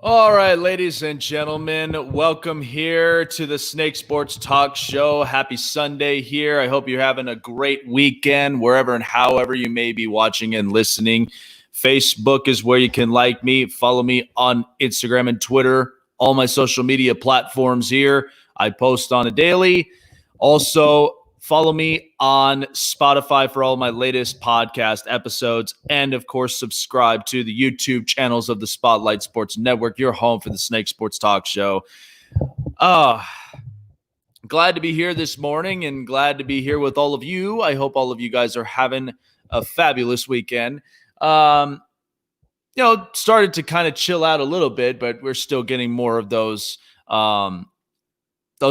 All right, ladies and gentlemen, welcome here to the Snake Sports Talk Show. Happy Sunday here. I hope you're having a great weekend wherever and however you may be watching and listening. Facebook is where you can like me. Follow me on Instagram and Twitter, all my social media platforms here. I post on a daily. Also, follow me on Spotify for all my latest podcast episodes. And, of course, subscribe to the YouTube channels of the Spotlight Sports Network, your home for the Snake Sports Talk Show. Glad to be here this morning and glad to be here with all of you. I hope all of you guys are having a fabulous weekend. Started to kind of chill out a little bit, but we're still getting more of those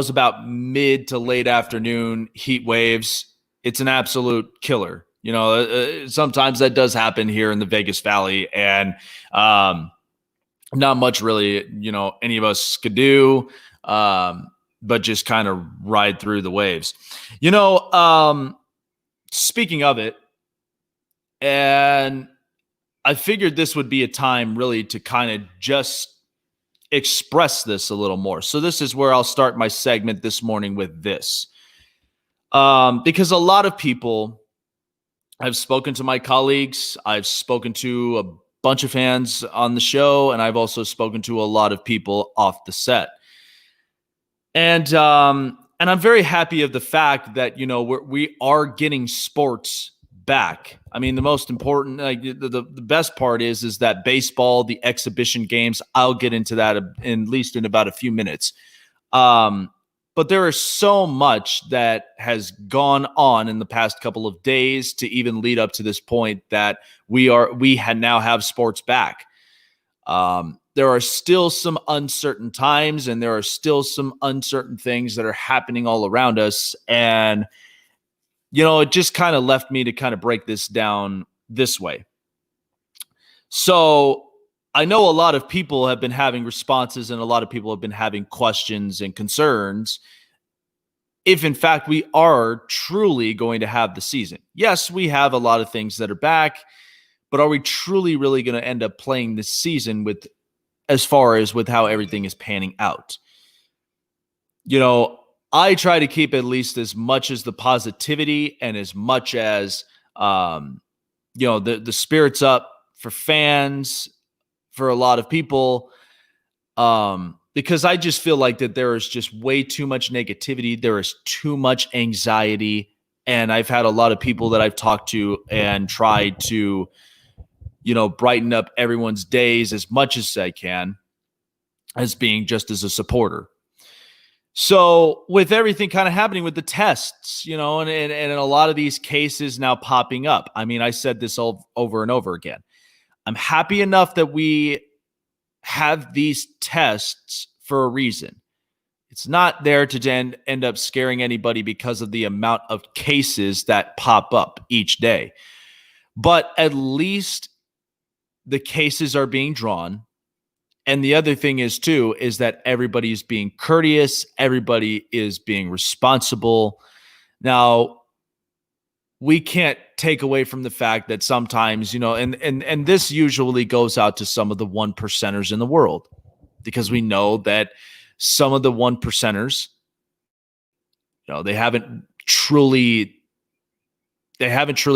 about mid to late afternoon heat waves. It's an absolute killer. Sometimes that does happen here in the Vegas Valley, and not much really, any of us could do, but just kind of ride through the waves. Speaking of it, and I figured this would be a time really to kind of just express this a little more. So this is where I'll start my segment this morning with this. Because a lot of people, I've spoken to my colleagues, I've spoken to a bunch of fans on the show, and I've also spoken to a lot of people off the set. And I'm very happy of the fact that, we are getting sports back. I mean, the most important, the best part is that baseball, the exhibition games, I'll get into that at least in about a few minutes. But there is so much that has gone on in the past couple of days to even lead up to this point that we now have sports back. There are still some uncertain times, and there are still some uncertain things that are happening all around us. And, it just kind of left me to kind of break this down this way. So I know a lot of people have been having responses and a lot of people have been having questions and concerns if, in fact, we are truly going to have the season. Yes, we have a lot of things that are back, but are we truly really going to end up playing this season with how everything is panning out? I try to keep at least as much as the positivity and as much as, the spirits up for fans, for a lot of people, because I just feel like that there is just way too much negativity. There is too much anxiety. And I've had a lot of people that I've talked to and tried to, brighten up everyone's days as much as I can, as being just as a supporter. So with everything kind of happening with the tests, and a lot of these cases now popping up. I mean, I said this all over and over again. I'm happy enough that we have these tests for a reason. It's not there to end up scaring anybody because of the amount of cases that pop up each day. But at least the cases are being drawn. And the other thing is that everybody is being courteous. Everybody is being responsible. Now, we can't take away from the fact that sometimes, and this usually goes out to some of the 1%ers in the world, because we know that some of the 1%ers, they haven't truly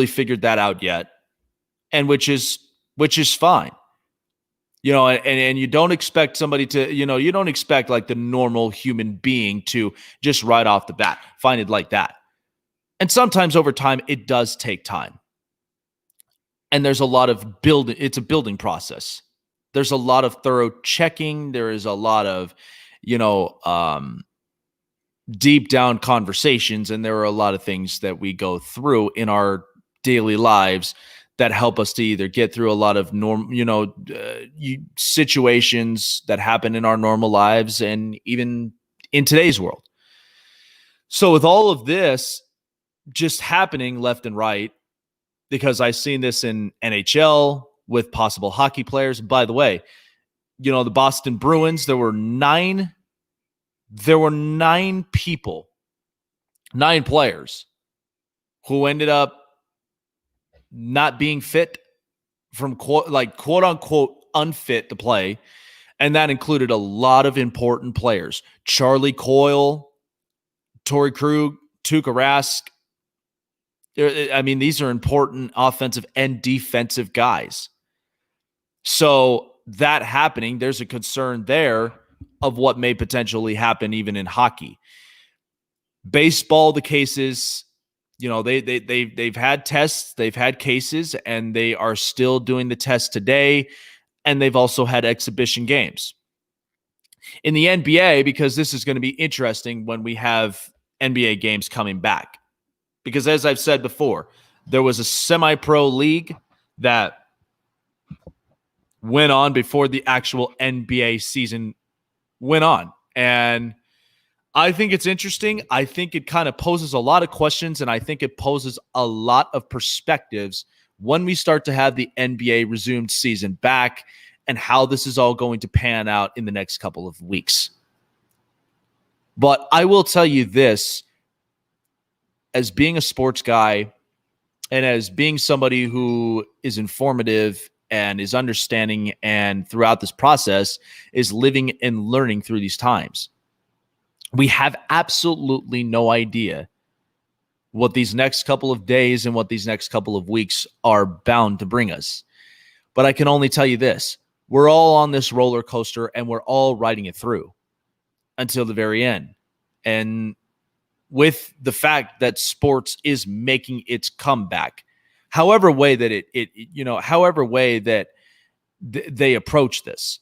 figured that out yet, and which is fine. And you don't expect somebody to, you don't expect like the normal human being to just right off the bat find it like that. And sometimes over time, it does take time. And there's a lot of building. It's a building process. There's a lot of thorough checking. There is a lot of, deep down conversations. And there are a lot of things that we go through in our daily lives that help us to either get through a lot of situations that happen in our normal lives and even in today's world. So with all of this just happening left and right, because I've seen this in NHL with possible hockey players. By the way, the Boston Bruins, there were nine players who ended up not being fit, from quote unquote unfit to play. And that included a lot of important players. Charlie Coyle, Torrey Krug, Tuukka Rask. I mean, these are important offensive and defensive guys. So that happening, there's a concern there of what may potentially happen even in hockey. Baseball, the cases, they've had tests, they've had cases, and they are still doing the test today. And they've also had exhibition games. In the NBA, because this is going to be interesting when we have NBA games coming back. Because as I've said before, there was a semi-pro league that went on before the actual NBA season went on. And I think it's interesting. I think it kind of poses a lot of questions, and I think it poses a lot of perspectives when we start to have the NBA resumed season back and how this is all going to pan out in the next couple of weeks. But I will tell you this, as being a sports guy and as being somebody who is informative and is understanding and throughout this process is living and learning through these times, we have absolutely no idea what these next couple of days and what these next couple of weeks are bound to bring us. But I can only tell you this. We're all on this roller coaster and we're all riding it through until the very end. And with the fact that sports is making its comeback, however way that however way that they approach this,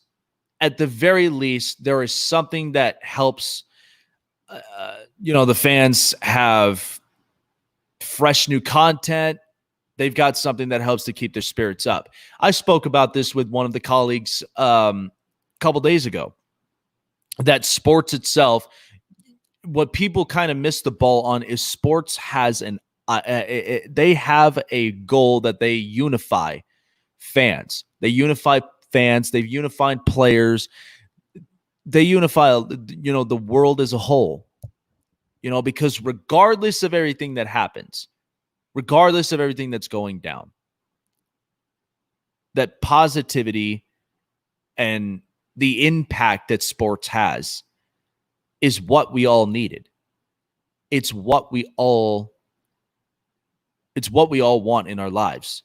at the very least, there is something that helps, the fans have fresh new content. They've got something that helps to keep their spirits up. I spoke about this with one of the colleagues a couple days ago, that sports itself, what people kind of miss the ball on is sports has they have a goal that they unify fans. They unify fans. They've unified players. They unify, the world as a whole, because regardless of everything that happens, regardless of everything that's going down, that positivity and the impact that sports has is what we all needed. It's what we all want in our lives.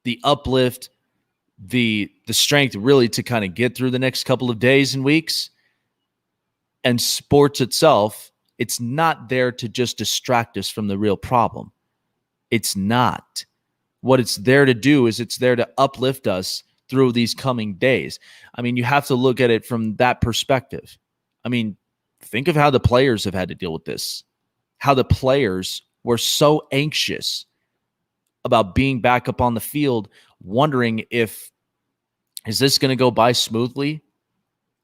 The uplift, the strength really to kind of get through the next couple of days and weeks. And sports itself, it's not there to just distract us from the real problem. It's not. What it's there to do is it's there to uplift us through these coming days. I mean, you have to look at it from that perspective. I mean, think of how the players have had to deal with this, how the players were so anxious about being back up on the field, wondering is this going to go by smoothly?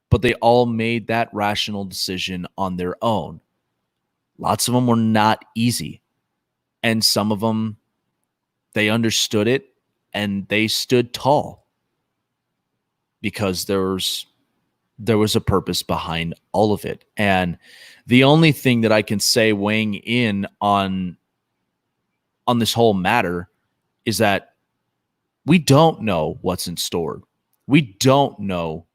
But they all made that rational decision on their own. Lots of them were not easy. And some of them, they understood it and they stood tall because there was a purpose behind all of it. And the only thing that I can say weighing in on this whole matter is that we don't know what's in store. We don't know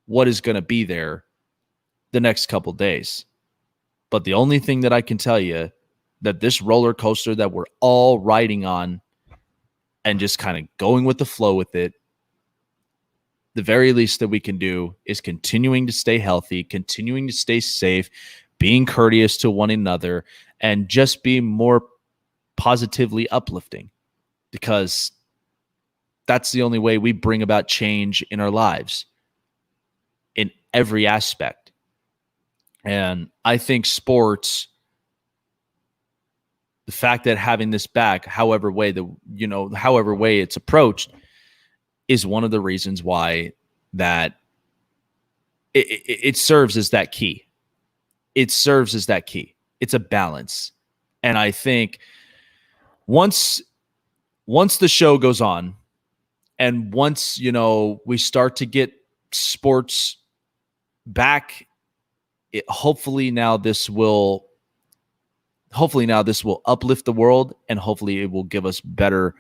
what is going to be there the next couple days. But the only thing that I can tell you, that this roller coaster that we're all riding on and just kind of going with the flow with it, the very least that we can do is continuing to stay healthy, continuing to stay safe, being courteous to one another, and just be more positively uplifting, because that's the only way we bring about change in our lives in every aspect. And I think sports, the fact that having this back, however way it's approached, is one of the reasons why that it serves as that key. It serves as that key. It's a balance. And I think once the show goes on, and once, we start to get sports back, hopefully now this will uplift the world, and hopefully it will give us better.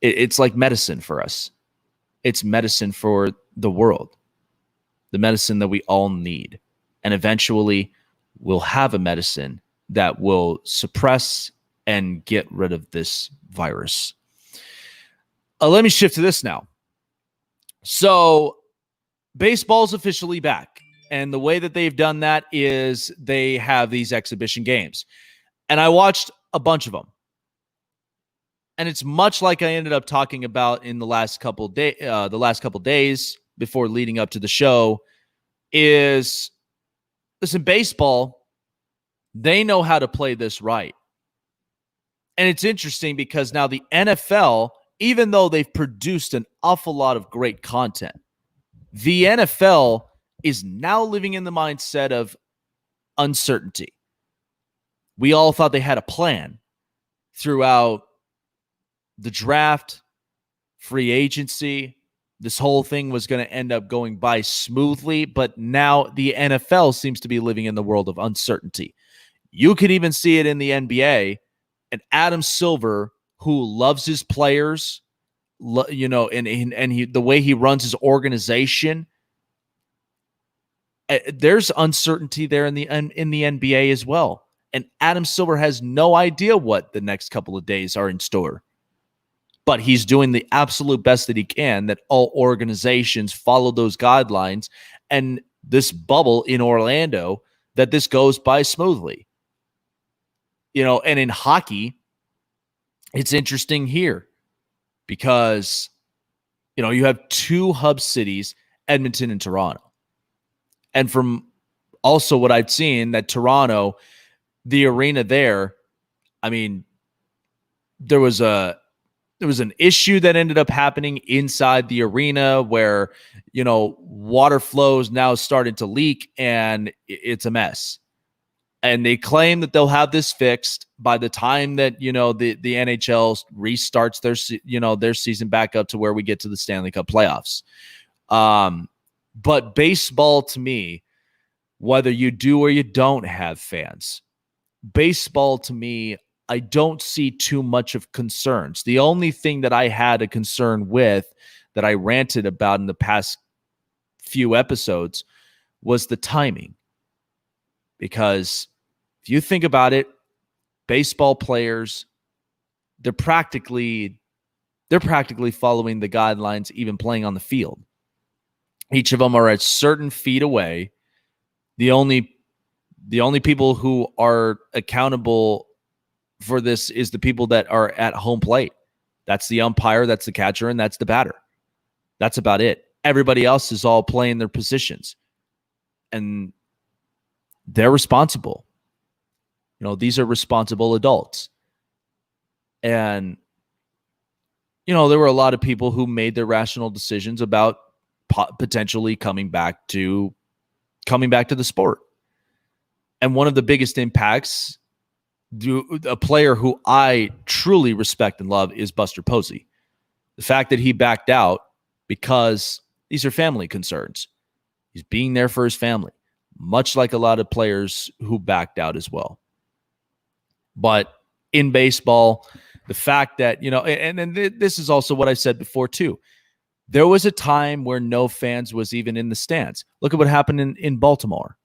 It's like medicine for us. It's medicine for the world, the medicine that we all need. And eventually we'll have a medicine that will suppress and get rid of this virus. Let me shift to this now. So baseball's officially back. And the way that they've done that is they have these exhibition games. And I watched a bunch of them. And it's much like I ended up talking about in the last couple days before leading up to the show is, listen, baseball, they know how to play this right. And it's interesting because now the NFL, even though they've produced an awful lot of great content, the NFL is now living in the mindset of uncertainty. We all thought they had a plan throughout the draft, free agency. This whole thing was going to end up going by smoothly, but now the NFL seems to be living in the world of uncertainty. You could even see it in the NBA. And Adam Silver, who loves his players, and the way he runs his organization, there's uncertainty there in the NBA as well. And Adam Silver has no idea what the next couple of days are in store. But he's doing the absolute best that he can, that all organizations follow those guidelines, and this bubble in Orlando, that this goes by smoothly. And in hockey, it's interesting here because, you have two hub cities, Edmonton and Toronto. And from also what I've seen, that Toronto, the arena there, I mean, there was an issue that ended up happening inside the arena where, water flows now starting to leak and it's a mess. And they claim that they'll have this fixed by the time that, the NHL restarts their season back up to where we get to the Stanley Cup playoffs. But baseball, to me, whether you do or you don't have fans, baseball, to me, I don't see too much of concerns. The only thing that I had a concern with, that I ranted about in the past few episodes, was the timing. Because if you think about it, baseball players, they're practically following the guidelines, even playing on the field. Each of them are at certain feet away. The only people who are accountable for this is the people that are at home plate. That's the umpire, that's the catcher, and that's the batter. That's about it. Everybody else is all playing their positions. And they're responsible. These are responsible adults. And, there were a lot of people who made their rational decisions about potentially coming back to the sport. And one of the biggest impacts, a player who I truly respect and love, is Buster Posey. The fact that he backed out because these are family concerns. He's being there for his family, much like a lot of players who backed out as well. But in baseball, the fact that, and this is also what I said before too, there was a time where no fans was even in the stands. Look at what happened in Baltimore.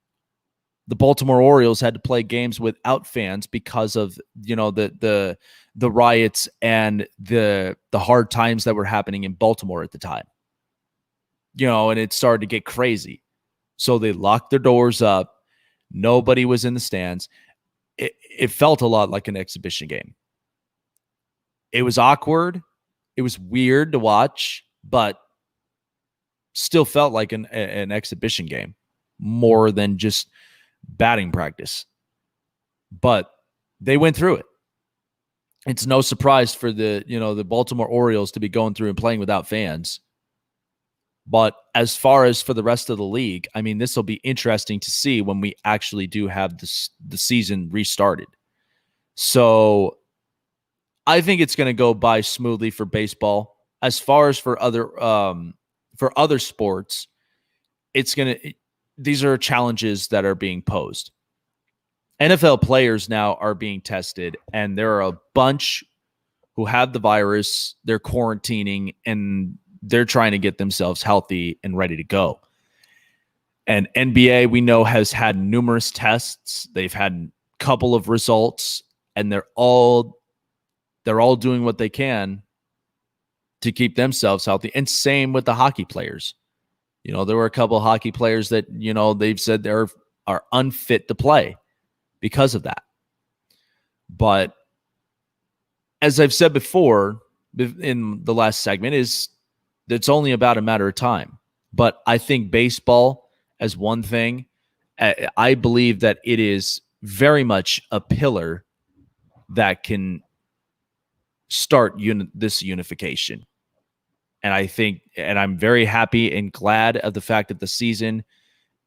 The Baltimore Orioles had to play games without fans because of, the riots and the hard times that were happening in Baltimore at the time. And it started to get crazy. So they locked their doors up. Nobody was in the stands. It felt a lot like an exhibition game. It was awkward. It was weird to watch, but still felt like an exhibition game more than just batting practice. But they went through it. It's no surprise for the Baltimore Orioles to be going through and playing without fans. But as far as for the rest of the league, I mean, this will be interesting to see when we actually do have the season restarted. So I think it's going to go by smoothly for baseball. As far as for other sports, these are challenges that are being posed. NFL players now are being tested, and there are a bunch who have the virus. They're quarantining, and they're trying to get themselves healthy and ready to go. And NBA, we know, has had numerous tests. They've had a couple of results, and they're all doing what they can to keep themselves healthy. And same with the hockey players. There were a couple of hockey players that, they've said are unfit to play because of that. But as I've said before in the last segment, it's only about a matter of time. But I think baseball, as one thing, I believe that it is very much a pillar that can start this unification. And I think, and I'm very happy and glad of the fact that the season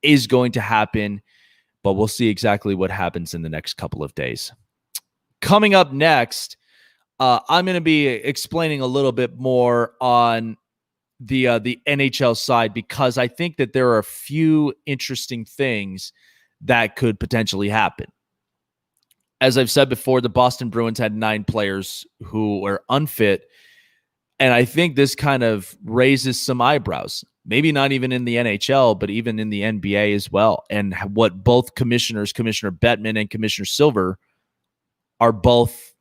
is going to happen, but we'll see exactly what happens in the next couple of days. Coming up next, I'm going to be explaining a little bit more on the NHL side, because I think that there are a few interesting things that could potentially happen. As I've said before, the Boston Bruins had 9 players who were unfit, and I think this kind of raises some eyebrows. Maybe not even in the NHL, but even in the NBA as well. And what both commissioners, Commissioner Bettman and Commissioner Silver, are both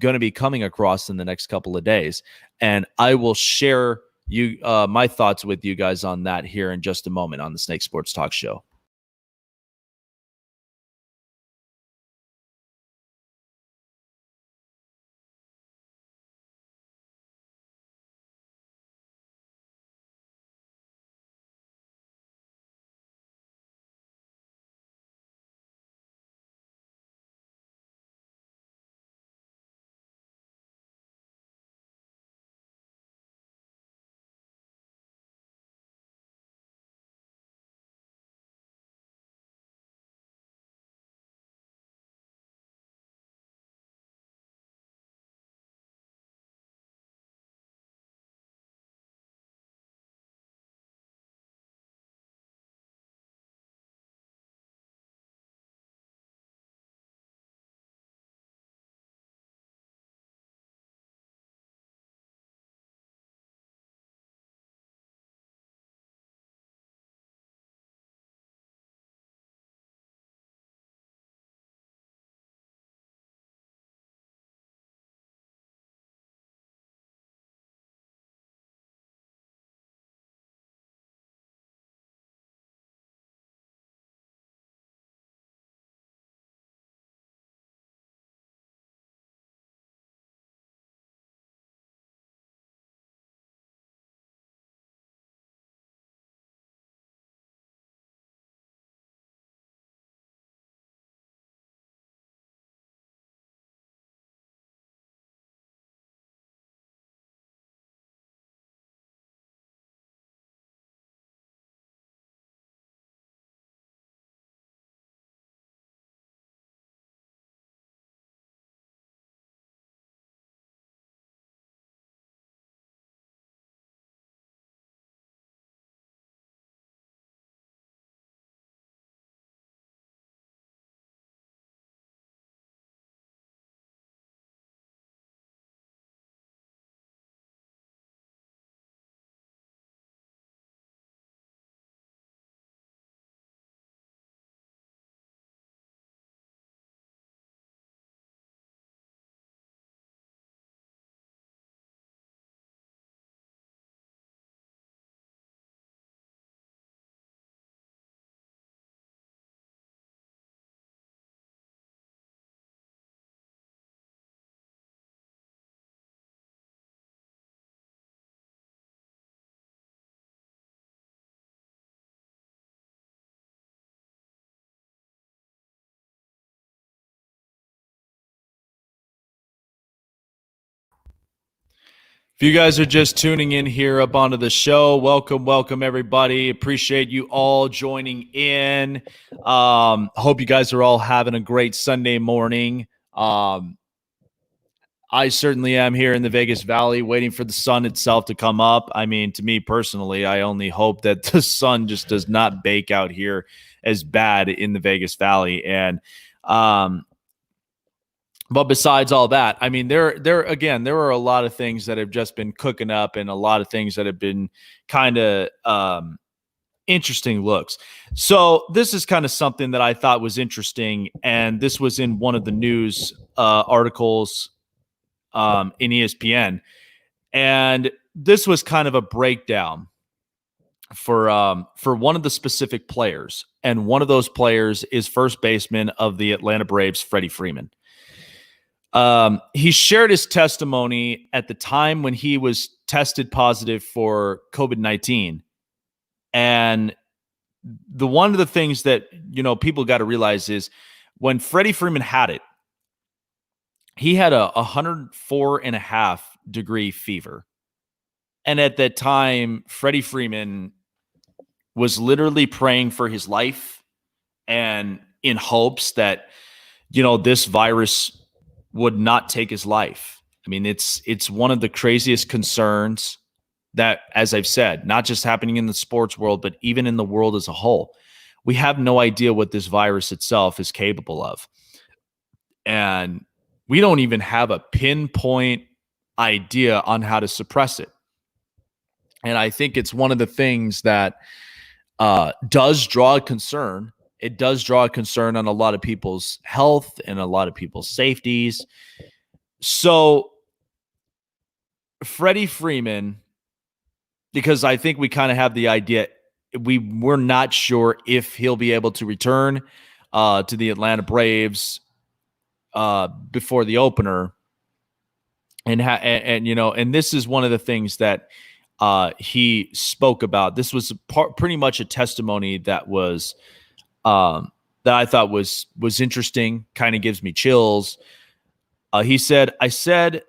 going to be coming across in the next couple of days. And I will share my thoughts with you guys on that here in just a moment on the Snake Sports Talk Show. If you guys are just tuning in here up onto the show, welcome everybody. Appreciate you all joining in. Hope you guys are all having a great Sunday morning. I certainly am here in the Vegas Valley waiting for the sun itself to come up. I mean, to me personally, I only hope that the sun just does not bake out here as bad in the Vegas Valley. And But besides all that, I mean, there are a lot of things that have just been cooking up, and a lot of things that have been kind of interesting looks. So this is kind of something that I thought was interesting, and this was in one of the news articles in ESPN, and this was kind of a breakdown for one of the specific players, and one of those players is first baseman of the Atlanta Braves, Freddie Freeman. He shared his testimony at the time when he was tested positive for COVID-19. And one of the things that, people got to realize is when Freddie Freeman had it, he had a 104.5-degree fever. And at that time, Freddie Freeman was literally praying for his life and in hopes that, this virus would not take his life. I mean, it's one of the craziest concerns that, as I've said, not just happening in the sports world, but even in the world as a whole. We have no idea what this virus itself is capable of. And we don't even have a pinpoint idea on how to suppress it. And I think it's one of the things that does draw a concern. It does draw a concern on a lot of people's health and a lot of people's safeties. So Freddie Freeman, because I think we kind of have the idea, we're not sure if he'll be able to return to the Atlanta Braves before the opener. And this is one of the things that he spoke about. This was pretty much a testimony that was that I thought was interesting, kind of gives me chills. He said, I said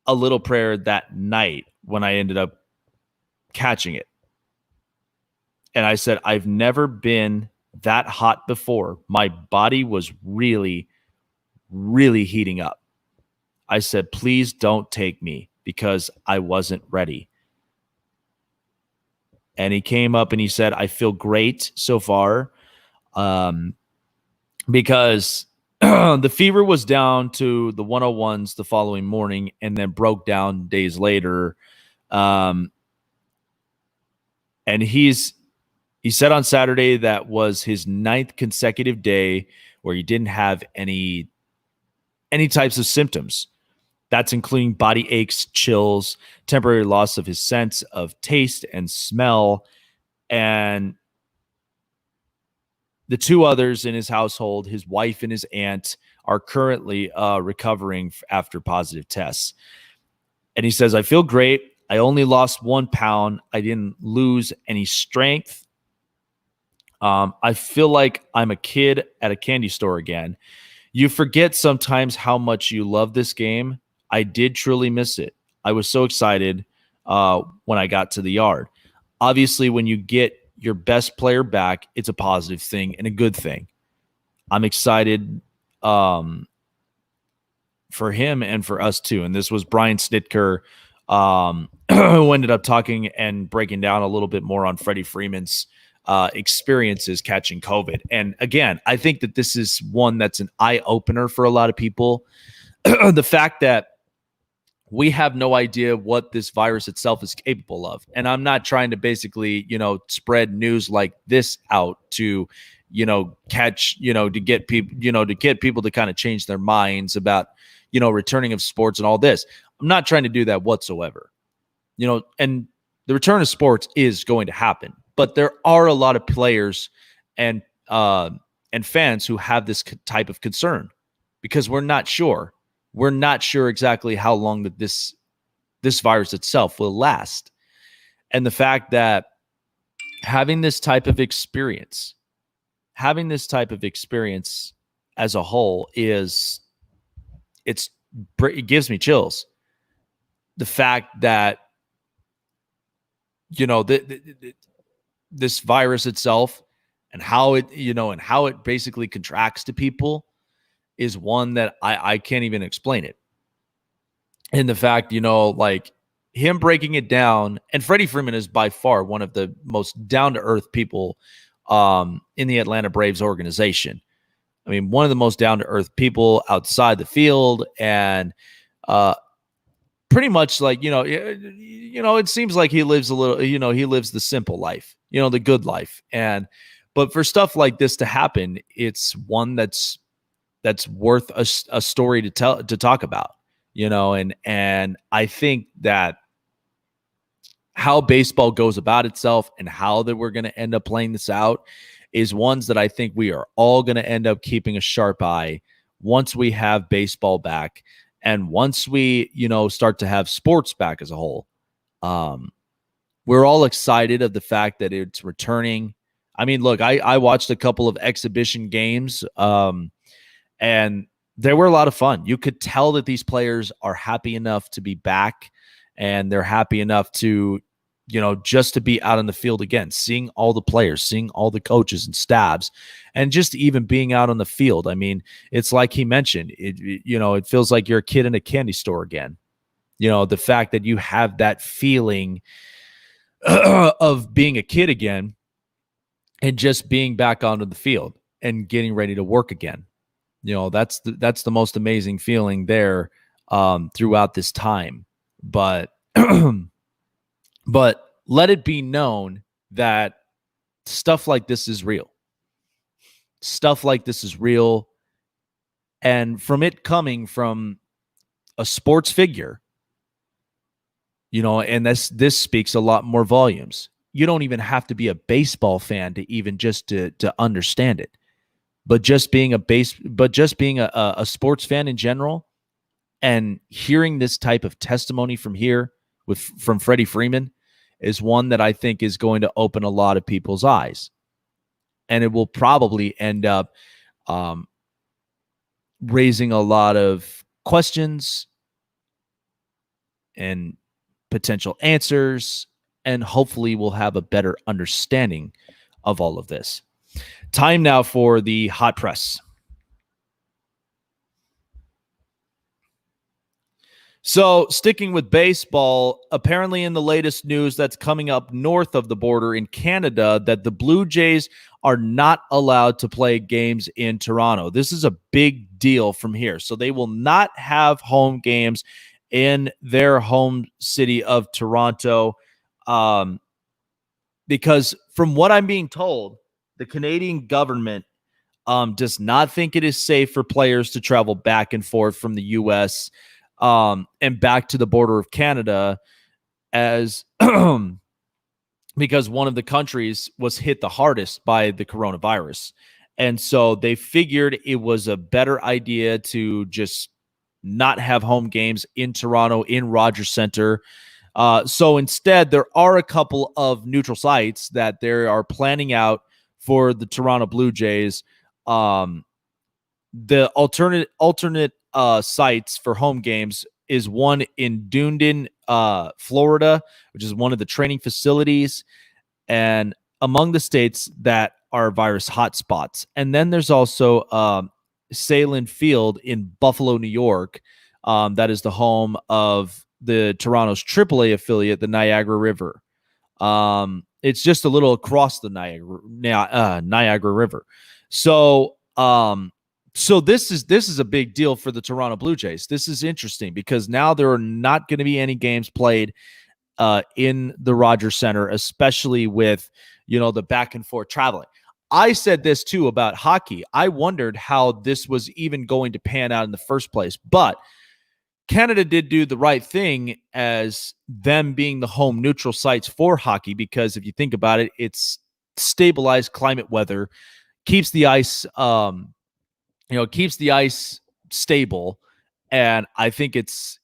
a little prayer that night when I ended up catching it. And I said, I've never been that hot before. My body was really, really heating up. I said, please don't take me, because I wasn't ready. And he came up and he said, I feel great so far. Because the fever was down to the 101s the following morning and then broke down days later. And he said on Saturday that was his 9th consecutive day where he didn't have any types of symptoms. That's including body aches, chills, temporary loss of his sense of taste and smell. And the 2 others in his household, his wife and his aunt, are currently recovering after positive tests. And he says, I feel great. I only lost 1 pound. I didn't lose any strength. I feel like I'm a kid at a candy store again. You forget sometimes how much you love this game. I did truly miss it. I was so excited when I got to the yard. Obviously, when you get your best player back, it's a positive thing and a good thing. I'm excited for him and for us too. And this was Brian Snitker, who ended up talking and breaking down a little bit more on Freddie Freeman's experiences catching COVID. And again, I think that this is one that's an eye-opener for a lot of people. The fact that we have no idea what this virus itself is capable of. And I'm not trying to basically, spread news like this out to, catch, to get people to kind of change their minds about, returning of sports and all this. I'm not trying to do that whatsoever. And the return of sports is going to happen, but there are a lot of players and fans who have this type of concern because we're not sure. We're not sure exactly how long that this virus itself will last. And the fact that having this type of experience as a whole it gives me chills. The fact that, this virus itself and how it basically contracts to people is one that I can't even explain it. And the fact, like him breaking it down, and Freddie Freeman is by far one of the most down-to-earth people in the Atlanta Braves organization. I mean, one of the most down-to-earth people outside the field, and pretty much like, it seems like he lives a little, he lives the simple life, the good life. But for stuff like this to happen, it's one that's worth a story to talk about, and I think that how baseball goes about itself and how that we're going to end up playing this out is ones that I think we are all going to end up keeping a sharp eye once we have baseball back. And once we, start to have sports back as a whole. We're all excited of the fact that it's returning. I mean, look, I watched a couple of exhibition games, and they were a lot of fun. You could tell that these players are happy enough to be back, and they're happy enough to, just to be out on the field again, seeing all the players, seeing all the coaches and staffs, and just even being out on the field. I mean, it's like he mentioned, it feels like you're a kid in a candy store again. The fact that you have that feeling of being a kid again and just being back onto the field and getting ready to work again. That's the most amazing feeling there throughout this time. But but let it be known that stuff like this is real. Stuff like this is real. And from it coming from a sports figure, and this speaks a lot more volumes. You don't even have to be a baseball fan to even just to understand it. But just being a sports fan in general, and hearing this type of testimony from Freddie Freeman is one that I think is going to open a lot of people's eyes. And it will probably end up raising a lot of questions and potential answers, and hopefully we'll have a better understanding of all of this. Time now for the hot press. So, sticking with baseball, apparently in the latest news that's coming up north of the border in Canada, that the Blue Jays are not allowed to play games in Toronto. This is a big deal from here. So they will not have home games in their home city of Toronto, because from what I'm being told, the Canadian government does not think it is safe for players to travel back and forth from the U.S. And back to the border of Canada, as because one of the countries was hit the hardest by the coronavirus. And so they figured it was a better idea to just not have home games in Toronto, in Rogers Centre. So instead, there are a couple of neutral sites that they are planning out for the Toronto Blue Jays. The alternate sites for home games is one in Dunedin, Florida, which is one of the training facilities, and among the states that are virus hotspots. And then there's also Salem Field in Buffalo, New York. That is the home of the Toronto's AAA affiliate, the Niagara River. It's just a little across the Niagara River. So this is a big deal for the Toronto Blue Jays. This is interesting because now there are not going to be any games played in the Rogers Center, especially with, the back and forth traveling. I said this too about hockey. I wondered how this was even going to pan out in the first place, but Canada did do the right thing as them being the home neutral sites for hockey, because if you think about it, it's stabilized climate weather, keeps the ice stable, and I think it's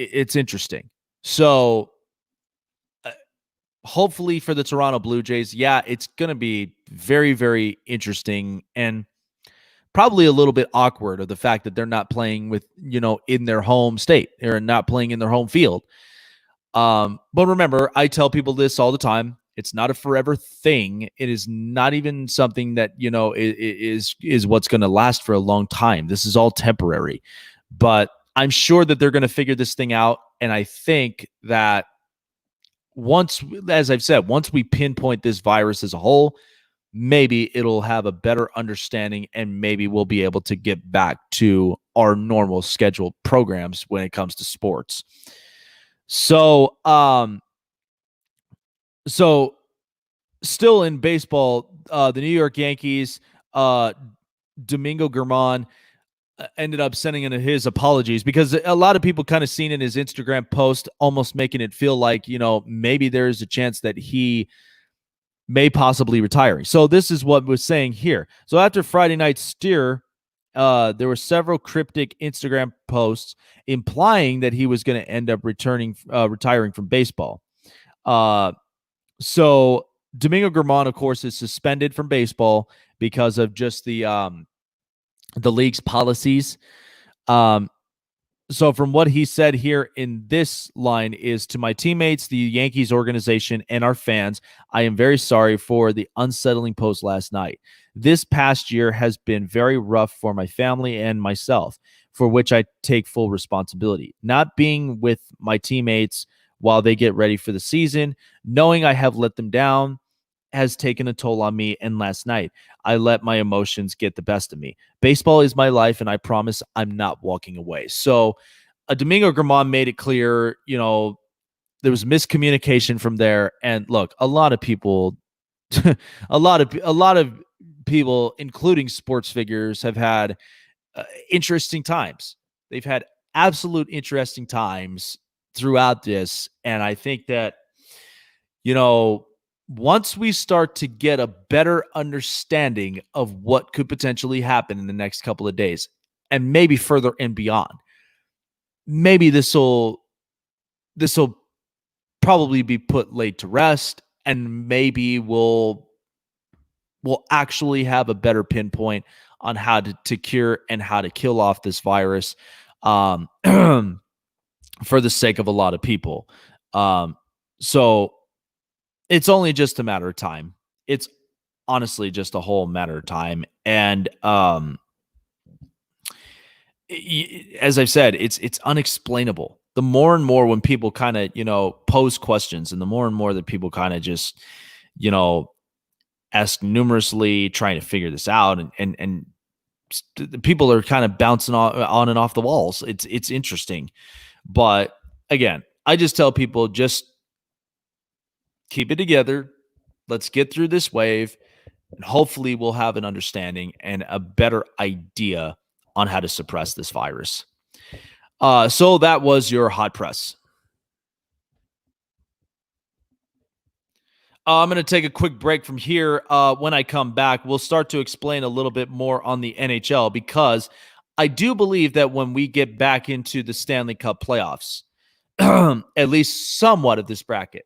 interesting. So hopefully for the Toronto Blue Jays, it's going to be very, very interesting, and probably a little bit awkward of the fact that they're not playing with, in their home state. They're not playing in their home field. But remember, I tell people this all the time. It's not a forever thing. It is not even something that, is what's going to last for a long time. This is all temporary. But I'm sure that they're going to figure this thing out. And I think that once, as I've said, once we pinpoint this virus as a whole, maybe it'll have a better understanding and maybe we'll be able to get back to our normal scheduled programs when it comes to sports. So, so still in baseball, the New York Yankees, Domingo Germán ended up sending in his apologies because a lot of people kind of seen in his Instagram post almost making it feel like, maybe there's a chance that he may possibly retiring. So this is what was saying here. So after Friday night steer, there were several cryptic Instagram posts implying that he was going to end up retiring from baseball. So Domingo Germán, of course, is suspended from baseball because of just the league's policies. Um, so from what he said here in this line is, to my teammates, the Yankees organization, and our fans, I am very sorry for the unsettling post last night. This past year has been very rough for my family and myself, for which I take full responsibility. Not being with my teammates while they get ready for the season, knowing I have let them down, has taken a toll on me. And last night, I let my emotions get the best of me. Baseball is my life, and I promise I'm not walking away. So, Domingo Germán made it clear, there was miscommunication from there. And look, a lot of people, a lot of people, including sports figures, have had interesting times. They've had absolute interesting times throughout this, and I think that you know, once we start to get a better understanding of what could potentially happen in the next couple of days and maybe further and beyond, maybe this will probably be put laid to rest, and maybe we'll actually have a better pinpoint on how to cure and how to kill off this virus, um, for the sake of a lot of people. So it's only just a matter of time. It's honestly just a whole matter of time. And as I've said, it's unexplainable. The more and more when people kind of pose questions, and the more and more that people kind of just you know ask numerously, trying to figure this out, and the people are kind of bouncing on and off the walls. It's interesting, but again, I just tell people, just keep it together. Let's get through this wave, and hopefully we'll have an understanding and a better idea on how to suppress this virus. So that was your hot press. I'm going to take a quick break from here. When I come back, we'll start to explain a little bit more on the NHL, because I do believe that when we get back into the Stanley Cup playoffs, at least somewhat of this bracket,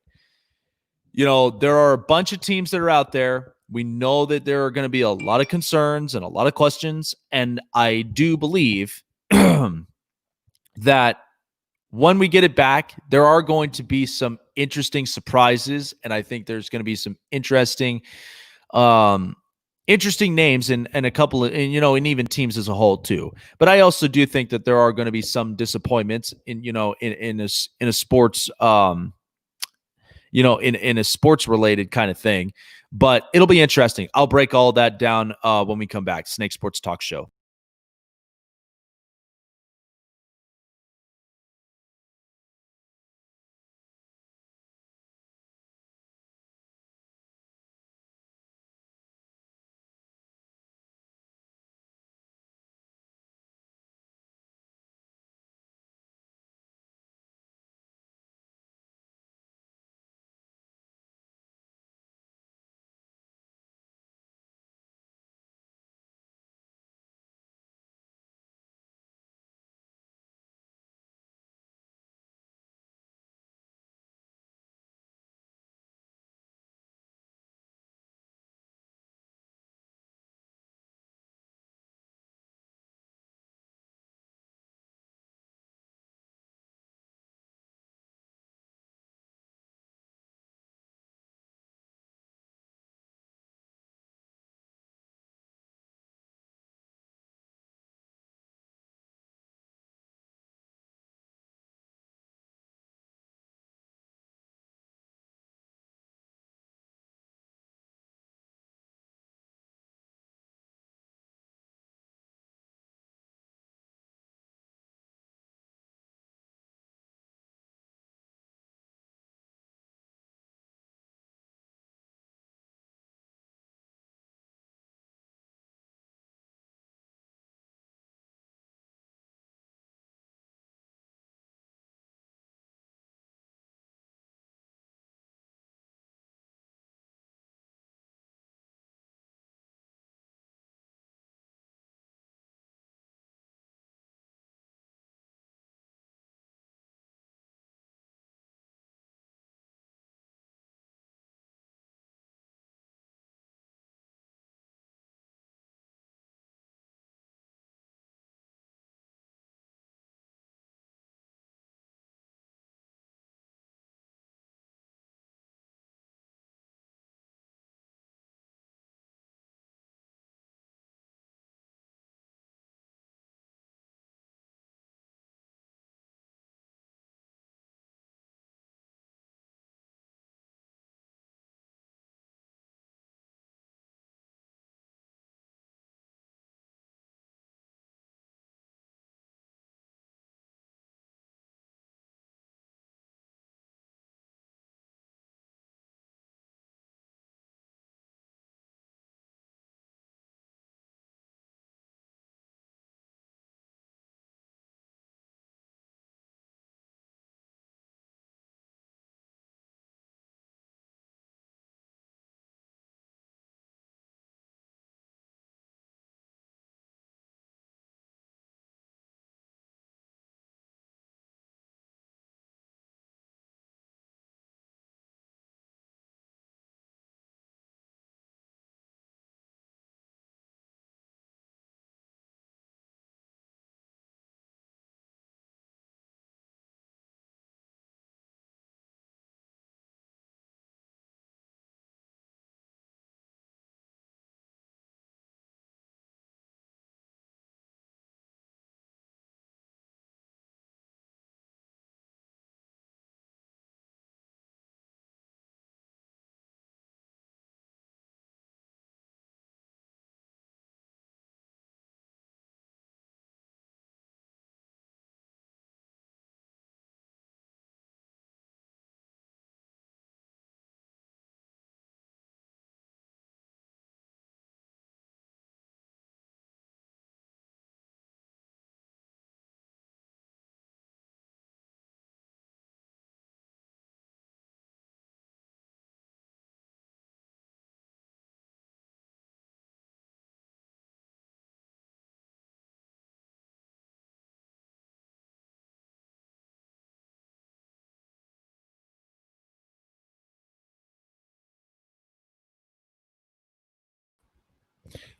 there are a bunch of teams that are out there. We know that there are going to be a lot of concerns and a lot of questions. And I do believe that when we get it back, there are going to be some interesting surprises. And I think there's going to be some um, interesting names, and a couple of, and even teams as a whole too. But I also do think that there are going to be some disappointments in a sports, in a sports related kind of thing. But it'll be interesting. I'll break all that down when we come back. Snake Sports Talk Show.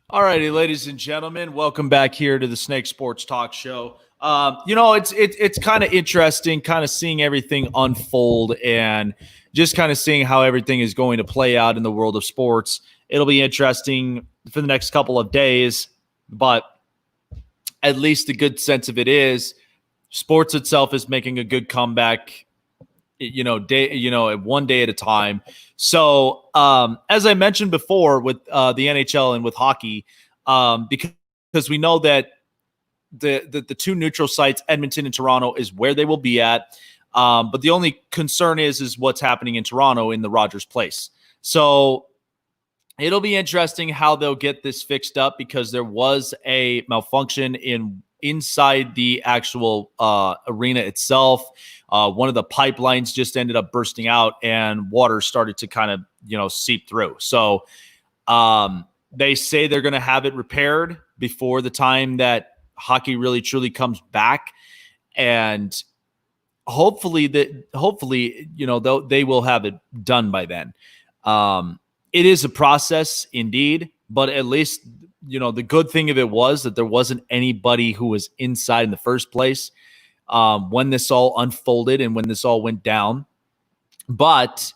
All righty, ladies and gentlemen, welcome back here to the Snake Sports Talk Show. It's kind of interesting, kind of seeing everything unfold and just kind of seeing how everything is going to play out in the world of sports. It'll be interesting for the next couple of days, but at least the good sense of it is sports itself is making a good comeback, one day at a time. So, as I mentioned before with the NHL and with hockey, because we know that the two neutral sites, Edmonton and Toronto, is where they will be at. But the only concern is what's happening in Toronto in the Rogers Place. So it'll be interesting how they'll get this fixed up, because there was a malfunction inside the actual arena itself. One of the pipelines just ended up bursting out, and water started to kind of seep through. So they say they're going to have it repaired before the time that hockey really truly comes back, and hopefully they will have it done by then. It is a process indeed, but at least the good thing of it was that there wasn't anybody who was inside in the first place when this all unfolded and when this all went down. But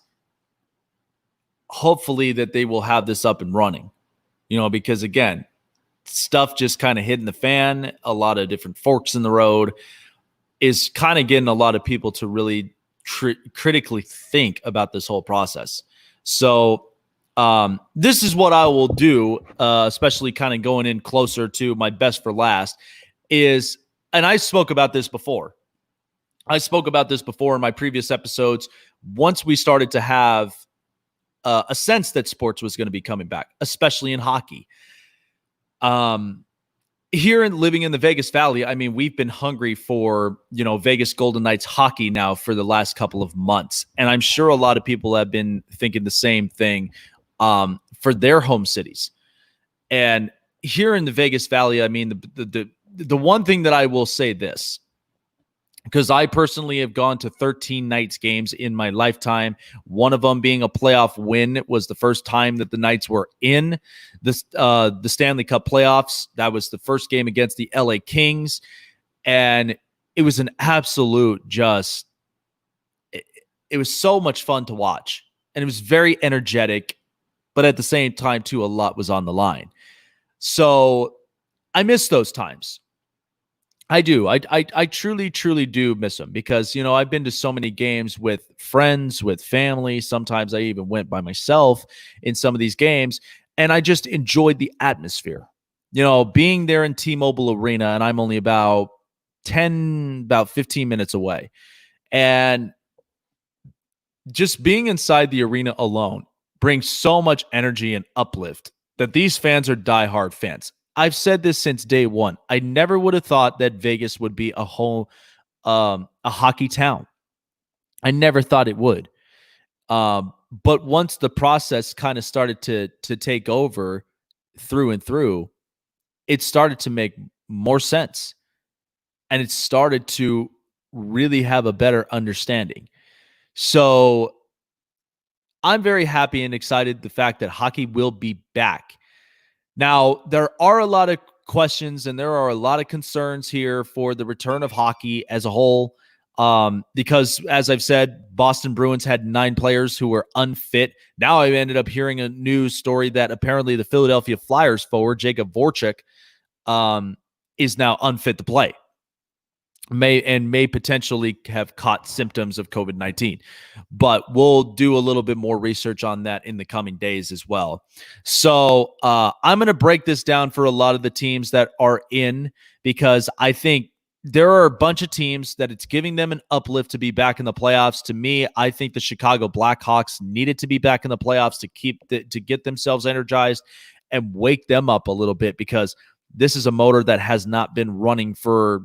hopefully that they will have this up and running, because again, stuff just kind of hitting the fan, a lot of different forks in the road is kind of getting a lot of people to really critically think about this whole process. So this is what I will do, especially kind of going in closer to my best for last is, and I spoke about this before. I spoke about this before in my previous episodes. Once we started to have a sense that sports was going to be coming back, especially in hockey. Here in living in the Vegas Valley, I mean, we've been hungry for, Vegas Golden Knights hockey now for the last couple of months. And I'm sure a lot of people have been thinking the same thing for their home cities. And here in the Vegas Valley, I mean, the one thing that I will say this, because I personally have gone to 13 Knights games in my lifetime. One of them being a playoff win was the first time that the Knights were in the Stanley Cup Playoffs. That was the first game against the LA Kings. And it was an absolute it was so much fun to watch. And it was very energetic, but at the same time, too, a lot was on the line. So I miss those times. I do. I truly, truly do miss them, because, I've been to so many games with friends, with family. Sometimes I even went by myself in some of these games, and I just enjoyed the atmosphere. Being there in T-Mobile Arena, and I'm only about 15 minutes away. And just being inside the arena alone brings so much energy and uplift that these fans are diehard fans. I've said this since day one. I never would have thought that Vegas would be a hockey town. I never thought it would. But once the process kind of started to take over through and through, it started to make more sense. And it started to really have a better understanding. So I'm very happy and excited the fact that hockey will be back. Now, there are a lot of questions and there are a lot of concerns here for the return of hockey as a whole, because, as I've said, Boston Bruins had 9 players who were unfit. Now I ended up hearing a news story that apparently the Philadelphia Flyers forward, Jacob Voracek, is now unfit to play. May potentially have caught symptoms of COVID-19. But we'll do a little bit more research on that in the coming days as well. So I'm going to break this down for a lot of the teams that are in, because I think there are a bunch of teams that it's giving them an uplift to be back in the playoffs. To me, I think the Chicago Blackhawks needed to be back in the playoffs to get themselves energized and wake them up a little bit, because this is a motor that has not been running for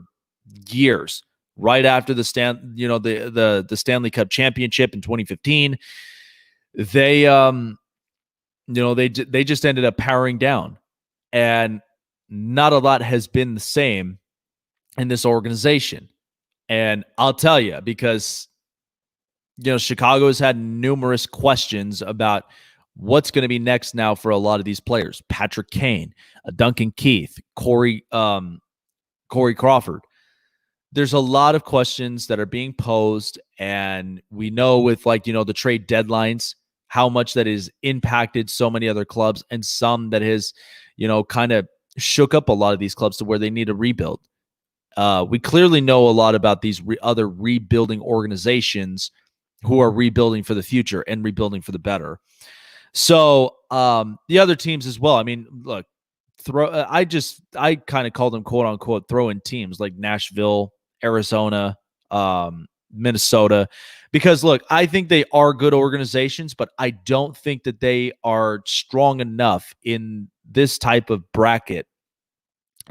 years. Right after the Stanley Cup championship in 2015, they just ended up powering down, and not a lot has been the same in this organization. And I'll tell you, because Chicago has had numerous questions about What's going to be next now for a lot of these players? Patrick Kane, Duncan Keith, Corey Crawford. There's a lot of questions that are being posed, and we know with the trade deadlines, how much that has impacted so many other clubs, and some that has, kind of shook up a lot of these clubs to where they need to rebuild. We clearly know a lot about these other rebuilding organizations who are rebuilding for the future and rebuilding for the better. So the other teams as well. I mean, look, I kind of call them quote unquote throw-in teams like Nashville, Arizona, Minnesota, because look, I think they are good organizations, but I don't think that they are strong enough in this type of bracket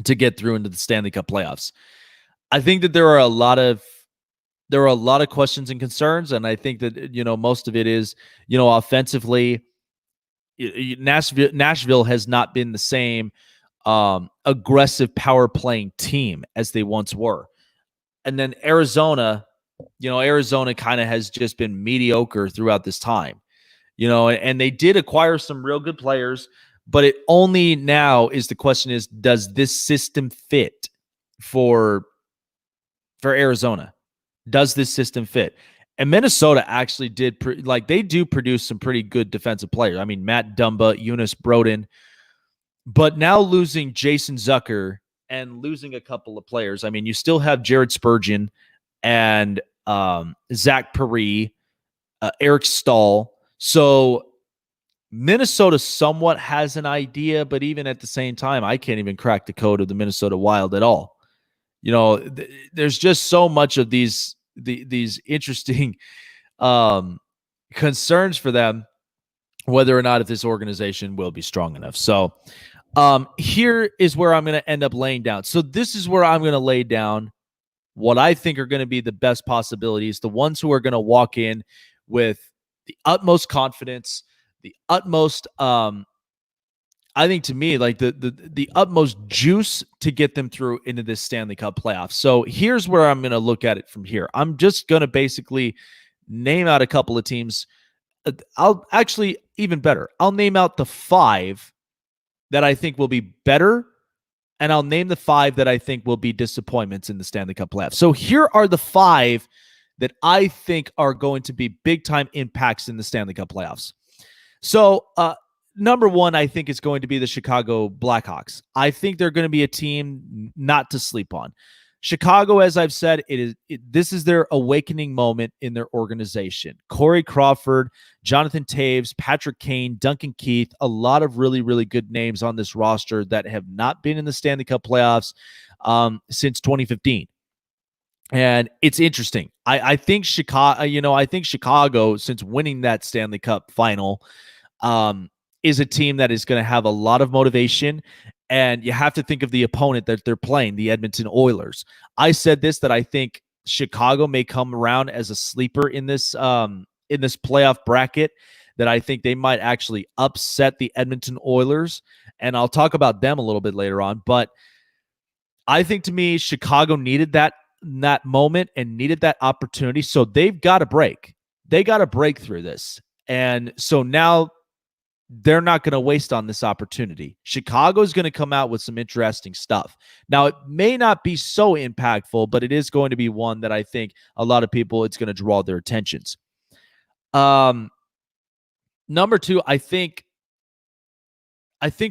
to get through into the Stanley Cup playoffs. I think that there are a lot of questions and concerns, and I think that most of it is offensively. Nashville has not been the same aggressive power playing team as they once were. And then Arizona kind of has just been mediocre throughout this time, and they did acquire some real good players, but it only now is the question is, does this system fit for Arizona? Does this system fit? And Minnesota actually did they do produce some pretty good defensive players. I mean, Matt Dumba, Eunice Brodin, but now losing Jason Zucker and losing a couple of players. I mean, you still have Jared Spurgeon and Zach Perry, Eric Stahl. So Minnesota somewhat has an idea, but even at the same time, I can't even crack the code of the Minnesota Wild at all. There's just so much of these interesting concerns for them, whether or not if this organization will be strong enough. So here is where I'm going to end up laying down. So this is where I'm going to lay down what I think are going to be the best possibilities, the ones who are going to walk in with the utmost confidence, the utmost I think to me, like the utmost juice to get them through into this Stanley Cup playoffs. So here's where I'm going to look at it from here. I'm just going to basically name out a couple of teams. I'll actually, even better, I'll name out the 5 that I think will be better, and I'll name the 5 that I think will be disappointments in the Stanley Cup playoffs. So here are the 5 that I think are going to be big-time impacts in the Stanley Cup playoffs. So, number 1, I think, is going to be the Chicago Blackhawks. I think they're going to be a team not to sleep on. Chicago, as I've said, this is their awakening moment in their organization. Corey Crawford, Jonathan Taves, Patrick Kane, Duncan Keith, a lot of really, really good names on this roster that have not been in the Stanley Cup playoffs since 2015. And it's interesting. I think Chicago, since winning that Stanley Cup final, is a team that is going to have a lot of motivation, and you have to think of the opponent that they're playing, the Edmonton Oilers. I said this, that I think Chicago may come around as a sleeper in this playoff bracket, that I think they might actually upset the Edmonton Oilers, and I'll talk about them a little bit later on. But I think, to me, Chicago needed that moment and needed that opportunity, so they've got to break. They got to break through this, and so now they're not going to waste on this opportunity. Chicago's going to come out with some interesting stuff. Now, it may not be so impactful, but it is going to be one that I think a lot of people, it's going to draw their attentions. Number 2, I think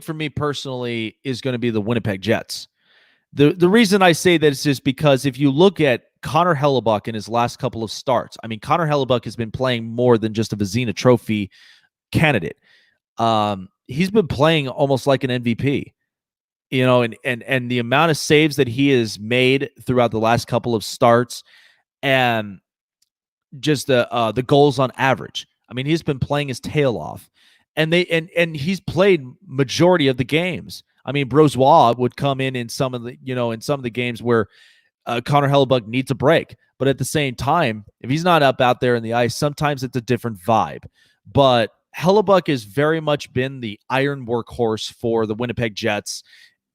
for me personally, is going to be the Winnipeg Jets. The reason I say that is just because if you look at Connor Hellebuyck in his last couple of starts, I mean, Connor Hellebuyck has been playing more than just a Vezina Trophy candidate. He's been playing almost like an MVP, and the amount of saves that he has made throughout the last couple of starts, and just the goals on average. I mean, he's been playing his tail off, and he's played majority of the games. I mean, Brossois would come in some of the games where Connor Hellebuyck needs a break, but at the same time, if he's not up out there in the ice, sometimes it's a different vibe. But Hellebuyck has very much been the iron workhorse for the Winnipeg Jets,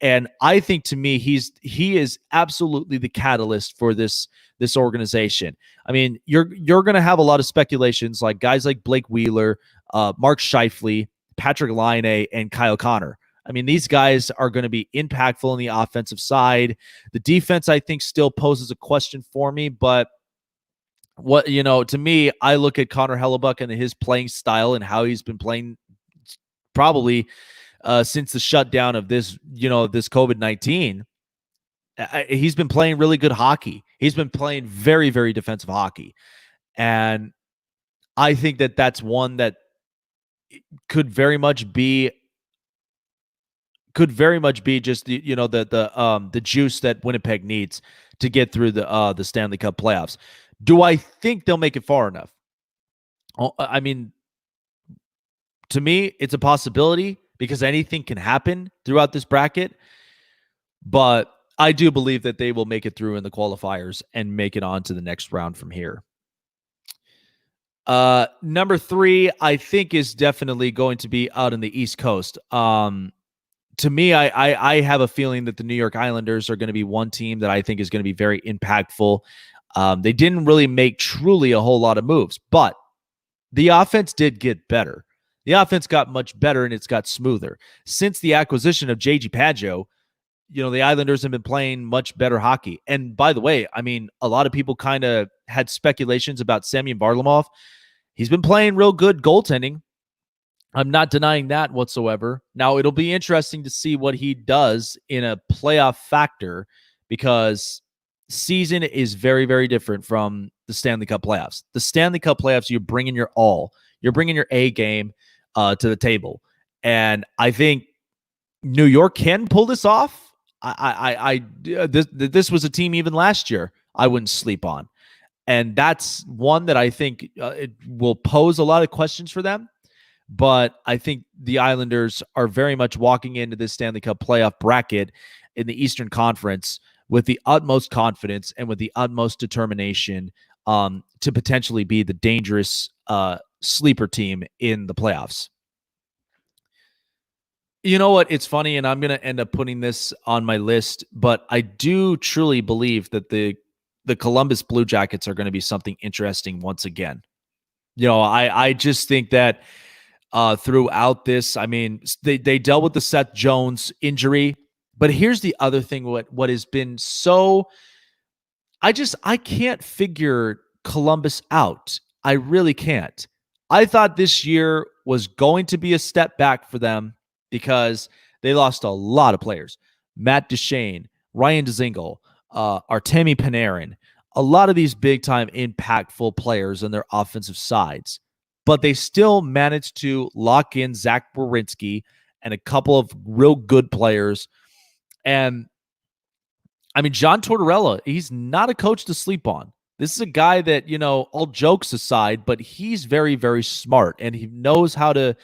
And I think, to me, he is absolutely the catalyst for this organization. I mean, you're going to have a lot of speculations, like guys like Blake Wheeler, Mark Scheifele, Patrick Laine, and Kyle Connor. I mean, these guys are going to be impactful on the offensive side. The defense, I think, still poses a question for me, but to me, I look at Connor Hellebuck and his playing style and how he's been playing probably since the shutdown of this COVID-19. He's been playing really good hockey. He's been playing very, very defensive hockey. And I think that that's one that could very much be just the juice that Winnipeg needs to get through the Stanley Cup playoffs. Do I think they'll make it far enough? I mean, to me, it's a possibility because anything can happen throughout this bracket. But I do believe that they will make it through in the qualifiers and make it on to the next round from here. Number 3, I think, is definitely going to be out in the East Coast. To me, I have a feeling that the New York Islanders are going to be one team that I think is going to be very impactful. They didn't really make truly a whole lot of moves, but the offense did get better. The offense got much better and it's got smoother. Since the acquisition of J.G. Pageau, the Islanders have been playing much better hockey. And by the way, I mean, a lot of people kind of had speculations about Semyon Varlamov. He's been playing real good goaltending. I'm not denying that whatsoever. Now, it'll be interesting to see what he does in a playoff factor, because season is very, very different from the Stanley Cup playoffs. The Stanley Cup playoffs, you're bringing your all. You're bringing your A game to the table. And I think New York can pull this off. This was a team even last year I wouldn't sleep on. And that's one that I think it will pose a lot of questions for them. But I think the Islanders are very much walking into this Stanley Cup playoff bracket in the Eastern Conference with the utmost confidence and with the utmost determination to potentially be the dangerous sleeper team in the playoffs. You know what? It's funny, and I'm going to end up putting this on my list, but I do truly believe that the Columbus Blue Jackets are going to be something interesting once again. I just think that throughout this, I mean, they dealt with the Seth Jones injury, but here's the other thing. What has been so, I can't figure Columbus out. I really can't. I thought this year was going to be a step back for them because they lost a lot of players. Matt Duchene, Ryan Dzingel, Artemi Panarin, a lot of these big-time impactful players on their offensive sides. But they still managed to lock in Zach Werenski and a couple of real good players. And, I mean, John Tortorella, he's not a coach to sleep on. This is a guy that, all jokes aside, but he's very, very smart, and he knows how to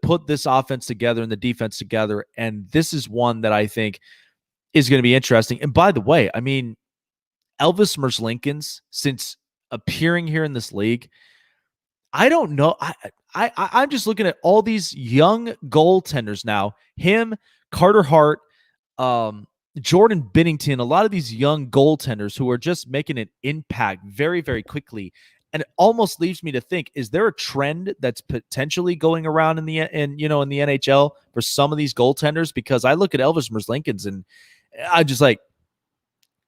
put this offense together and the defense together. And this is one that I think is going to be interesting. And by the way, I mean, Elvis Merzlikins, since appearing here in this league, I don't know. I'm just looking at all these young goaltenders now. Him, Carter Hart, Jordan Binnington, a lot of these young goaltenders who are just making an impact very, very quickly. And it almost leaves me to think, is there a trend that's potentially going around in the NHL for some of these goaltenders? Because I look at Elvis Merzlikins and I just like,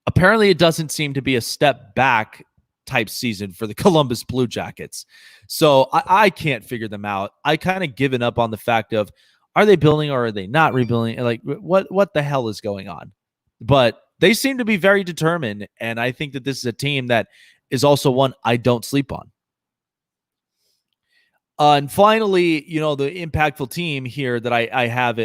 apparently it doesn't seem to be a step back type season for the Columbus Blue Jackets. So I can't figure them out. I kind of given up on the fact of, are they building or are they not rebuilding? Like, what the hell is going on? But they seem to be very determined, and I think that this is a team that is also one I don't sleep on. And finally, the impactful team here that I have,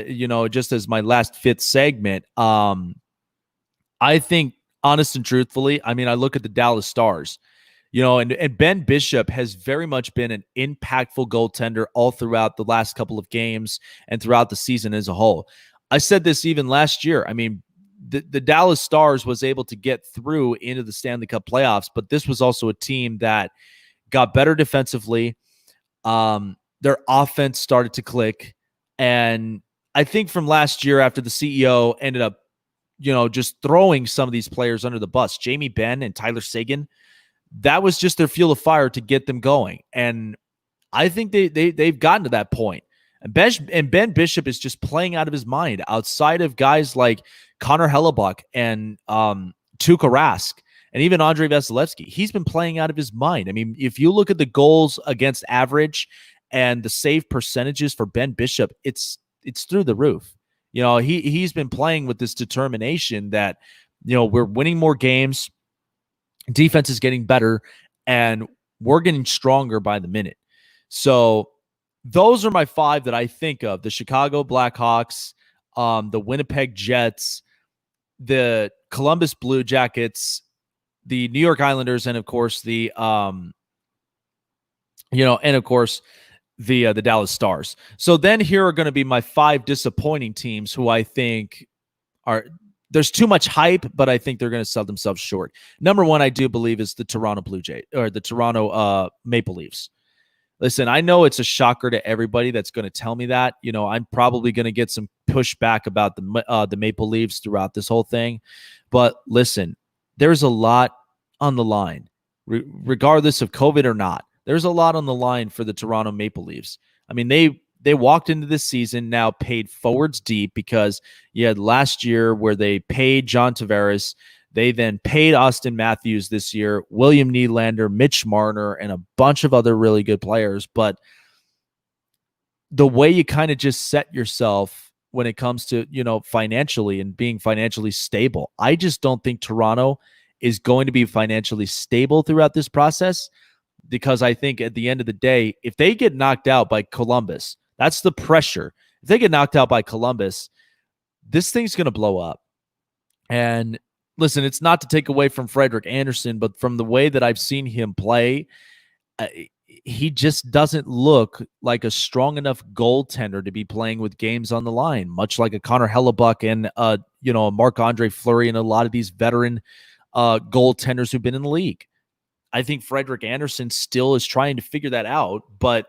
just as my last fifth segment, I think, honest and truthfully, I mean, I look at the Dallas Stars, and Ben Bishop has very much been an impactful goaltender all throughout the last couple of games and throughout the season as a whole. I said this even last year. I mean, the Dallas Stars was able to get through into the Stanley Cup playoffs, but this was also a team that got better defensively. Their offense started to click, and I think from last year after the CEO ended up, just throwing some of these players under the bus, Jamie Benn and Tyler Seguin, that was just their fuel of fire to get them going. And I think they've gotten to that point. And Ben Bishop is just playing out of his mind outside of guys like Connor Hellebuck and Tuukka Rask and even Andrei Vasilevsky. He's been playing out of his mind. I mean, if you look at the goals against average and the save percentages for Ben Bishop, it's through the roof. He's been playing with this determination that, we're winning more games, defense is getting better, and we're getting stronger by the minute. So those are my 5 that I think of: the Chicago Blackhawks, the Winnipeg Jets, the Columbus Blue Jackets, the New York Islanders, and of course the the Dallas Stars. So then here are going to be my 5 disappointing teams who I think there's too much hype, but I think they're going to sell themselves short. Number 1, I do believe, is the Toronto Blue Jays, or the Toronto Maple Leafs. Listen, I know it's a shocker to everybody that's going to tell me that. I'm probably going to get some pushback about the Maple Leafs throughout this whole thing. But listen, there's a lot on the line, regardless of COVID or not. There's a lot on the line for the Toronto Maple Leafs. I mean, they walked into this season now paid forwards deep, because you had last year where they paid John Tavares. They then paid Austin Matthews this year, William Nylander, Mitch Marner, and a bunch of other really good players. But the way you kind of just set yourself when it comes to, financially and being financially stable, I just don't think Toronto is going to be financially stable throughout this process, because I think at the end of the day, if they get knocked out by Columbus, that's the pressure. If they get knocked out by Columbus, this thing's going to blow up. And listen, it's not to take away from Frederik Andersen, but from the way that I've seen him play, he just doesn't look like a strong enough goaltender to be playing with games on the line, much like a Connor Hellebuck and a Marc-Andre Fleury and a lot of these veteran goaltenders who've been in the league. I think Frederik Andersen still is trying to figure that out, but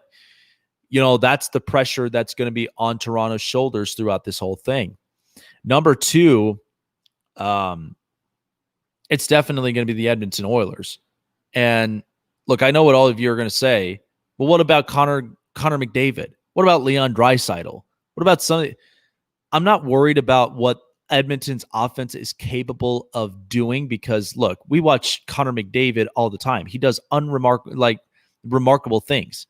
that's the pressure that's going to be on Toronto's shoulders throughout this whole thing. Number 2, it's definitely going to be the Edmonton Oilers. And look, I know what all of you are going to say, but what about Connor McDavid? What about Leon Draisaitl? What about I'm not worried about what Edmonton's offense is capable of doing, because look, we watch Connor McDavid all the time. He does remarkable things,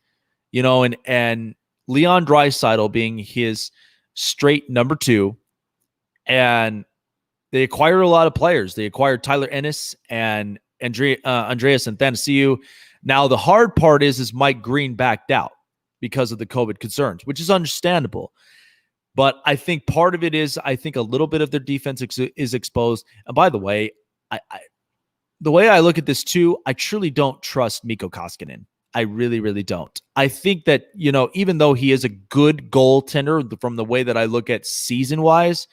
and Leon Draisaitl being his straight number 2, and they acquired a lot of players. They acquired Tyler Ennis and Andreas Athanasiou. Now, the hard part is Mike Green backed out because of the COVID concerns, which is understandable. But I think part of it is, I think a little bit of their defense is exposed. And by the way, the way I look at this too, I truly don't trust Mikko Koskinen. I really, really don't. I think that, even though he is a good goaltender from the way that I look at season-wise,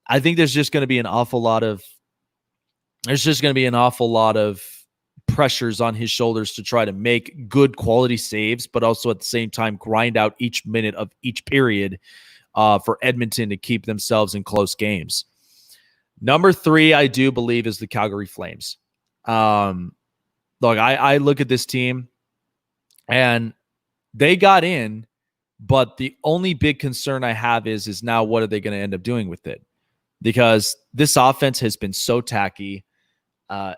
I think there's just going to be an awful lot of pressures on his shoulders to try to make good quality saves, but also at the same time grind out each minute of each period for Edmonton to keep themselves in close games. Number 3, I do believe, is the Calgary Flames. Look, I look at this team and they got in, but the only big concern I have is now what are they going to end up doing with it? Because this offense has been so tacky. I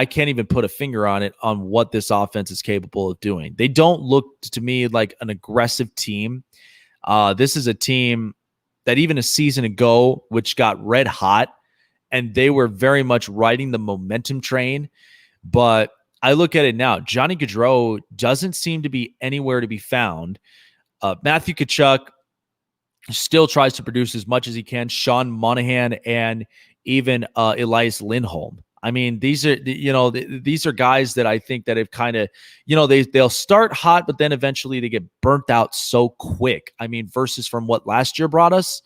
can't even put a finger on it on what this offense is capable of doing. They don't look to me like an aggressive team. This is a team that even a season ago, which got red hot, and they were very much riding the momentum train. But I look at it now, Johnny Gaudreau doesn't seem to be anywhere to be found. Matthew Tkachuk still tries to produce as much as he can. Sean Monahan and even Elias Lindholm. I mean, these are guys that I think that have kind of, they'll start hot, but then eventually they get burnt out so quick. I mean, versus from what last year brought us,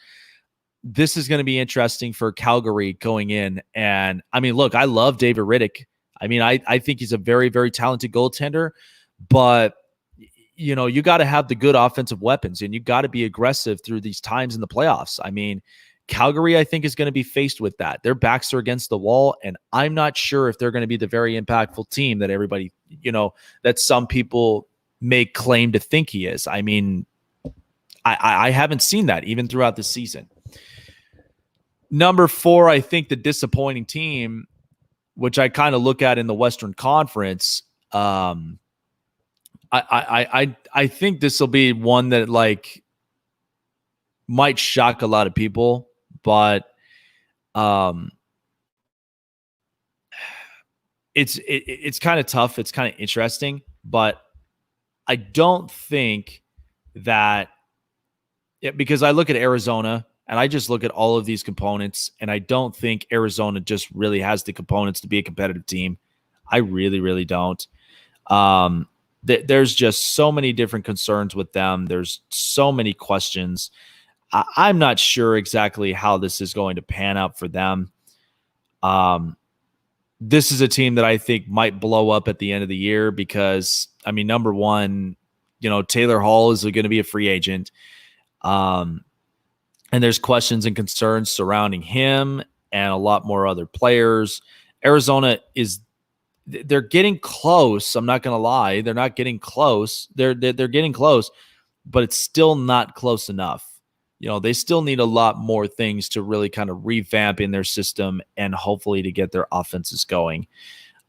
this is going to be interesting for Calgary going in. And I mean, look, I love David Rittich. I mean, I think he's a very, very talented goaltender, but you got to have the good offensive weapons, and you got to be aggressive through these times in the playoffs. I mean, Calgary, I think, is going to be faced with that. Their backs are against the wall, and I'm not sure if they're going to be the very impactful team that everybody, that some people may claim to think he is. I mean, I haven't seen that even throughout the season. Number 4, I think the disappointing team, which I kind of look at in the Western Conference, I think this will be one that might shock a lot of people, but it's kind of tough. It's kind of interesting, but I don't think that because I look at Arizona and I just look at all of these components, and I don't think Arizona just really has the components to be a competitive team. I really, really don't. There's just so many different concerns with them. There's so many questions. I'm not sure exactly how this is going to pan out for them. This is a team that I think might blow up at the end of the year because, I mean, number one, Taylor Hall is going to be a free agent. And there's questions and concerns surrounding him and a lot more other players. Arizona they're getting close. I'm not going to lie. They're not getting close. They're getting close, but it's still not close enough. They still need a lot more things to really kind of revamp in their system and hopefully to get their offenses going.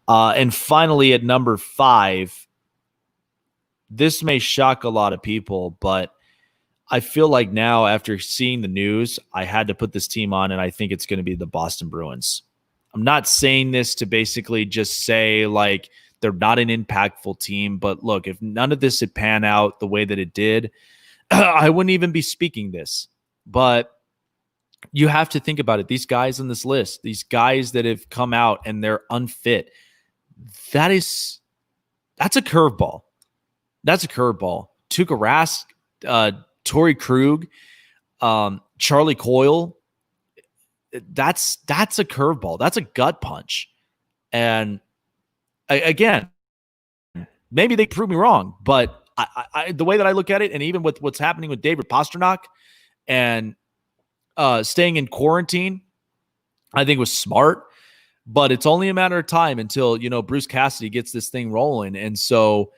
And finally, at number 5, this may shock a lot of people, but I feel like now, after seeing the news, I had to put this team on, and I think it's going to be the Boston Bruins. I'm not saying this to basically just say they're not an impactful team, but look, if none of this had panned out the way that it did, I wouldn't even be speaking this. But you have to think about it. These guys on this list, these guys that have come out and they're unfit, that's a curveball. That's a curveball. Tuukka Rask, Torrey Krug, Charlie Coyle, that's a curveball. That's a gut punch. And again, maybe they prove me wrong, but the way that I look at it, and even with what's happening with David Pastrnak and staying in quarantine, I think was smart. But it's only a matter of time until, Bruce Cassidy gets this thing rolling. And so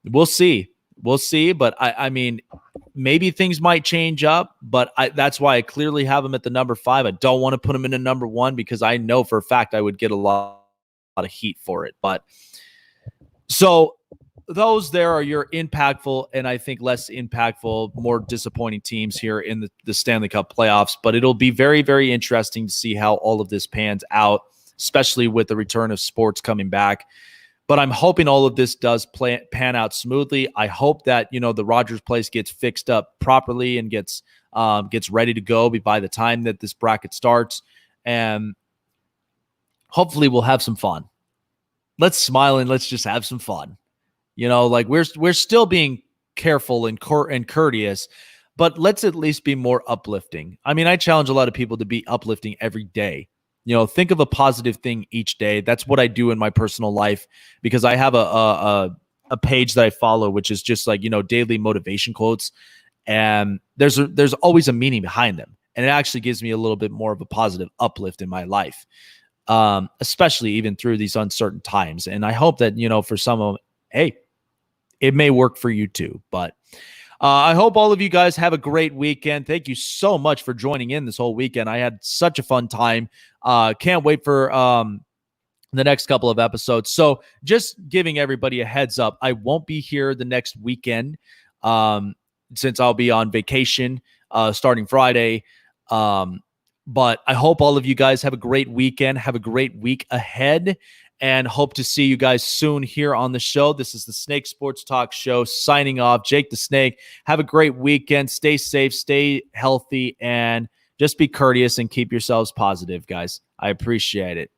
we'll see. We'll see. But I mean, maybe things might change up, but that's why I clearly have him at the number 5. I don't want to put him in a number 1 because I know for a fact I would get a lot of heat for it. But so those there are your impactful and I think less impactful, more disappointing teams here in the Stanley Cup playoffs. But it'll be very, very interesting to see how all of this pans out, especially with the return of sports coming back. But I'm hoping all of this does pan out smoothly. I hope that, the Rogers Place gets fixed up properly and gets ready to go by the time that this bracket starts. And hopefully we'll have some fun. Let's smile and let's just have some fun. We're still being careful and courteous, but let's at least be more uplifting. I mean, I challenge a lot of people to be uplifting every day. Think of a positive thing each day. That's what I do in my personal life because I have a page that I follow, which is just daily motivation quotes. And there's always a meaning behind them. And it actually gives me a little bit more of a positive uplift in my life, especially even through these uncertain times. And I hope that, for some of them, hey, it may work for you too. But I hope all of you guys have a great weekend. Thank you so much for joining in this whole weekend. I had such a fun time. Can't wait for the next couple of episodes. So just giving everybody a heads up, I won't be here the next weekend since I'll be on vacation starting Friday. But I hope all of you guys have a great weekend, have a great week ahead, and hope to see you guys soon here on the show. This is the Snake Sports Talk Show signing off. Jake the Snake. Have a great weekend. Stay safe, stay healthy, and just be courteous and keep yourselves positive, guys. I appreciate it.